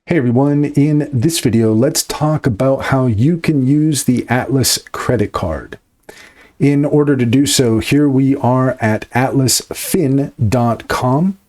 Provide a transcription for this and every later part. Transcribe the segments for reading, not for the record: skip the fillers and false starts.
Hey everyone, in this video, let's talk about how you can use the Atlas credit card. In order to do so, here we are at atlasfin.com.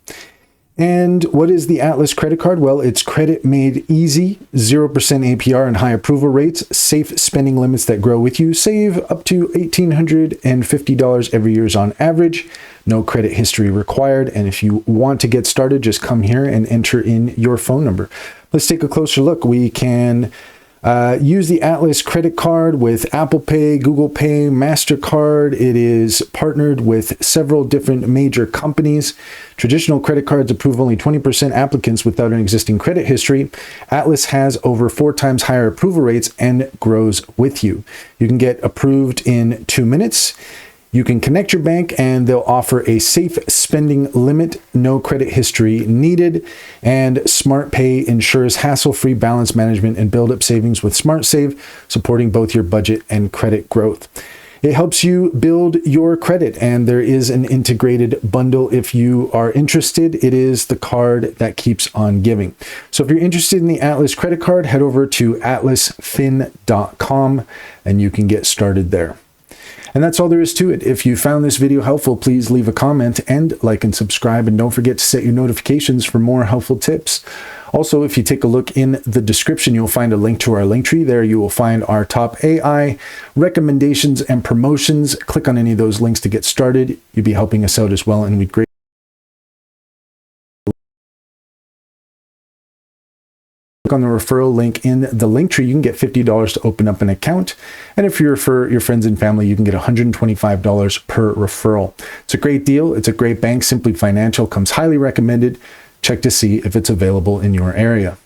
And what is the Atlas credit card? Well, it's credit made easy, 0% APR and high approval rates, safe spending limits that grow with you, save up to $1,850 every year on average, no credit history required. And if you want to get started, just come here and enter in your phone number. Let's take a closer look. We can use the Atlas credit card with Apple Pay, Google Pay, MasterCard. It is partnered with several different major companies. Traditional credit cards approve only 20% applicants without an existing credit history. Atlas has over 4 times higher approval rates and grows with you. You can get approved in 2 minutes. You can connect your bank and they'll offer a safe spending limit, no credit history needed, and Smart Pay ensures hassle-free balance management and build up savings with Smart Save, supporting both your budget and credit growth. It helps you build your credit, and there is an integrated bundle if you are interested. It is the card that keeps on giving. So if you're interested in the Atlas credit card, head over to atlasfin.com and you can get started there. And that's all there is to it. If you found this video helpful, please leave a comment and like and subscribe. And don't forget to set your notifications for more helpful tips. Also, if you take a look in the description, you'll find a link to our Linktree. There you will find our top AI recommendations and promotions. Click on any of those links to get started. You'd be helping us out as well, and we'd greatly click on the referral link in the Linktree. You can get $50 to open up an account. And if you refer your friends and family, you can get $125 per referral. It's a great deal. It's a great bank. Simply Financial comes highly recommended. Check to see if it's available in your area.